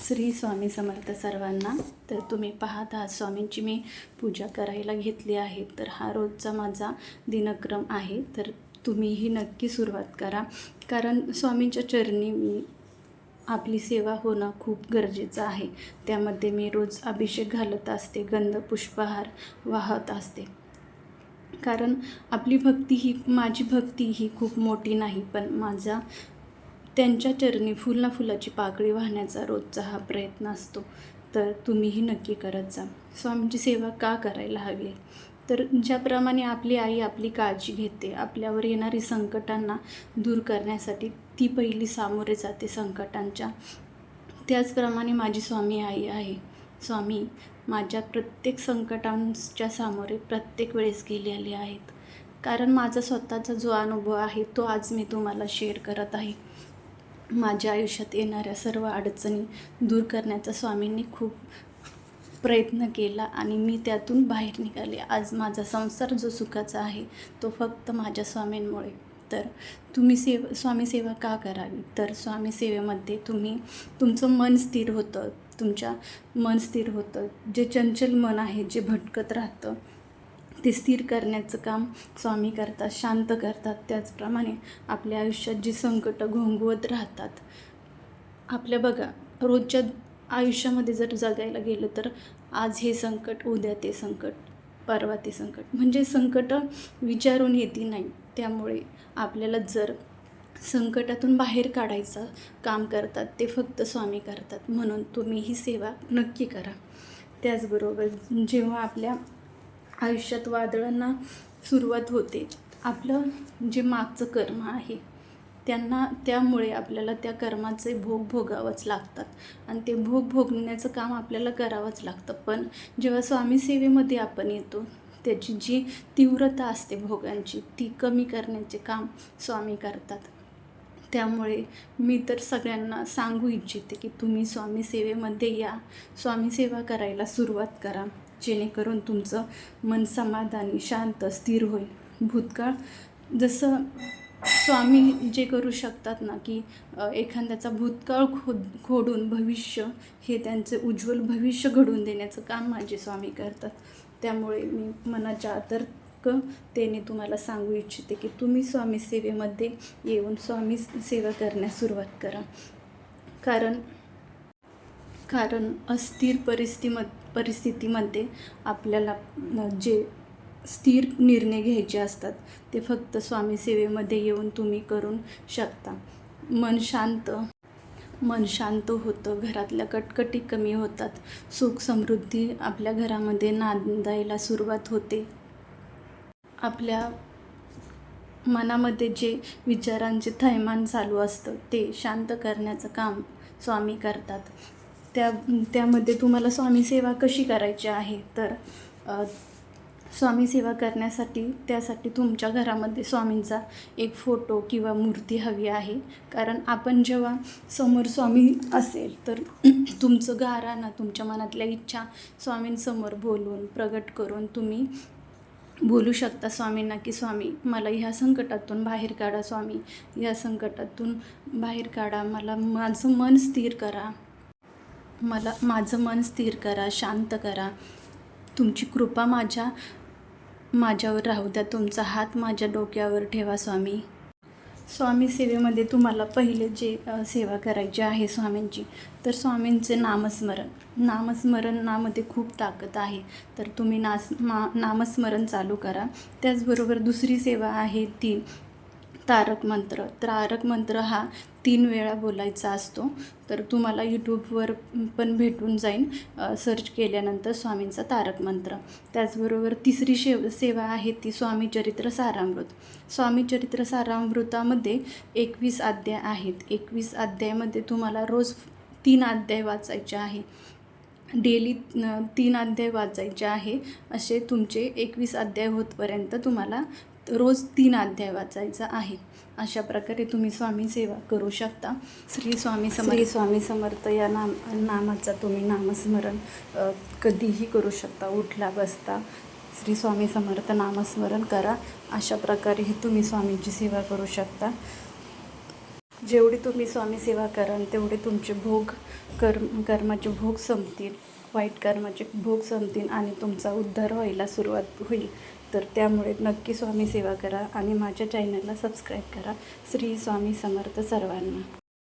श्री स्वामी समर्थ सर्वांना. तर तुम्ही पाहत आहात स्वामींची मी पूजा करायला घेतली आहे. तर हा रोजचा माझा दिनक्रम आहे. तर तुम्हीही नक्की सुरुवात करा, कारण स्वामींच्या चरणी आपली सेवा होणं खूप गरजेचं आहे. त्यामध्ये मी रोज अभिषेक घालत असते, गंध पुष्पहार वाहत असते. कारण आपली भक्ती ही, माझी भक्ती ही खूप मोठी नाही, पण माझा त्यांच्या चरणी फुल फुलाची पाकळी वाहण्याचा रोजचा हा प्रयत्न असतो. तर तुम्हीही नक्की करत जा. स्वामींची सेवा का करायला हवी? तर ज्याप्रमाणे आपली आई आपली काळजी घेते, आपल्यावर येणारी संकटांना दूर करण्यासाठी ती पहिली सामोरे जाते संकटांच्या, त्याचप्रमाणे माझी स्वामी आई आहे. स्वामी माझ्या प्रत्येक संकटांच्या सामोरे प्रत्येक वेळेस गेलेले आहेत. कारण माझा स्वतःचा जो अनुभव आहे तो आज मी तुम्हाला शेअर करत आहे. माझ्या आयुष्यात येणाऱ्या सर्व अडचणी दूर करण्याचा स्वामींनी खूप प्रयत्न केला आणि मी त्यातून बाहेर निघाले. आज माझा संसार जो सुखाचा आहे तो फक्त माझ्या स्वामींमुळे. तर तुम्ही स्वामी सेवा का करावी? तर स्वामी सेवेमध्ये तुमचं मन स्थिर होतं, मन स्थिर होतं. जे चंचल मन आहे, जे भटकत राहतं, ते स्थिर करण्याचं काम स्वामी करतात, शांत करतात. त्याचप्रमाणे आपल्या आयुष्यात जी संकटं घोंगवत राहतात, आपल्या बघा रोजच्या आयुष्यामध्ये जर जगायला गेलं तर आज हे संकट, उद्या ते संकट, परवा ते संकट, म्हणजे संकटं विचारून येती नाही. त्यामुळे आपल्याला जर संकटातून बाहेर काढायचं काम करतात ते फक्त स्वामी करतात. म्हणून तुम्ही ही सेवा नक्की करा. त्याचबरोबर जेव्हा आपल्या आयुष्यात वादळांना सुरुवात होते, आपलं जे मागचं कर्म आहे त्यामुळे आपल्याला त्या कर्माचे भोग भोगावंच लागतात आणि ते भोग भोगण्याचं काम आपल्याला करावंच लागतं. पण जेव्हा स्वामी सेवेमध्ये आपण येतो, त्याची जी तीव्रता असते भोगांची ती कमी करण्याचे काम स्वामी करतात. त्यामुळे मी तर सगळ्यांना सांगू इच्छिते की तुम्ही स्वामी सेवेमध्ये या, स्वामी सेवा करायला सुरुवात करा, जेणेकरून तुमचं मन समाधानी, शांत, स्थिर होईल. भूतकाळ जसं स्वामी जे करू शकतात ना, की एखाद्याचा भूतकाळ खोडून भविष्य हे त्यांचे उज्ज्वल भविष्य घडवून देण्याचं काम माझे स्वामी करतात. त्यामुळे मी मनाच्या आतर्कतेने तुम्हाला सांगू इच्छिते की तुम्ही स्वामी सेवेमध्ये येऊन स्वामी सेवा करण्यास सुरुवात करा. कारण अस्थिर परिस्थितीमध्ये आपल्याला जे स्थिर निर्णय घ्यायचे असतात ते फक्त स्वामी सेवेमध्ये येऊन तुम्ही करू शकता. मन शांत होतं, घरातल्या कटकटी कमी होतात, सुख समृद्धी आपल्या घरामध्ये नांदायला सुरुवात होते. आपल्या मनामध्ये जे विचारांचे थैमान चालू असतं ते शांत करण्याचं काम स्वामी करतात. त्यामध्ये तुम्हाला स्वामी सेवा कशी करायची आहे? तर स्वामी सेवा करण्यासाठी त्यासाठी तुमच्या घरामध्ये स्वामींचा एक फोटो किंवा मूर्ती हवी आहे. कारण आपण जेव्हा समोर स्वामी असेल तर तुमचं गाऱ्हाणं, तुमच्या मनातल्या इच्छा स्वामींसमोर बोलून, प्रगट करून तुम्ही बोलू शकता स्वामींना की स्वामी मला ह्या संकटातून बाहेर काढा, स्वामी ह्या संकटातून बाहेर काढा, माझं मन स्थिर करा, माझं मन स्थिर करा, शांत करा, तुमची कृपा माझ्यावर राहू द्या, तुमचा हात माझ्या डोक्यावर ठेवा स्वामी. स्वामी सेवेमध्ये तुम्हाला पहिले जे सेवा करायची आहे स्वामींची, तर स्वामींचे नामस्मरणामध्ये खूप ताकद आहे. तर तुम्ही नामस्मरण चालू करा. त्याचबरोबर दुसरी सेवा आहे ती तारक मंत्र. तारक मंत्र हा 3 वेळा बोलायचा असतो. तर तुम्हाला यूट्यूबवर पण भेटून जाईल सर्च केल्यानंतर स्वामींचा तारक मंत्र. त्याचबरोबर तिसरी सेवा आहे ती स्वामी चरित्र सारामृत. स्वामी चरित्र सारामृतामध्ये 21 अध्याय आहेत. 21 अध्यायामध्ये तुम्हाला रोज 3 अध्याय वाचायचे आहे. डेली 3 अध्याय वाचायचे आहे. असे तुमचे 21 अध्याय होतपर्यंत तुम्हाला रोज 3 अध्याय वाचायचा आहे. अशा प्रकारे तुम्ही स्वामी सेवा करू शकता. श्री स्वामी समर्थ या नामाचा तुम्ही नामस्मरण कधीही करू शकता, उठला बसता श्री स्वामी समर्थ नामस्मरण करा. अशा प्रकारे तुम्ही स्वामींची सेवा करू शकता. जेवढी तुम्ही स्वामी सेवा कराल तेवढे तुमचे कर्माचे भोग संपतील, वाईट कर्माचे भोग संपतील आणि तुमचा उद्धार व्हायला सुरुवात होईल. तर त्यामुळे नक्की स्वामी सेवा करा आणि माझ्या चॅनलला सबस्क्राईब करा. श्री स्वामी समर्थ सर्वांना.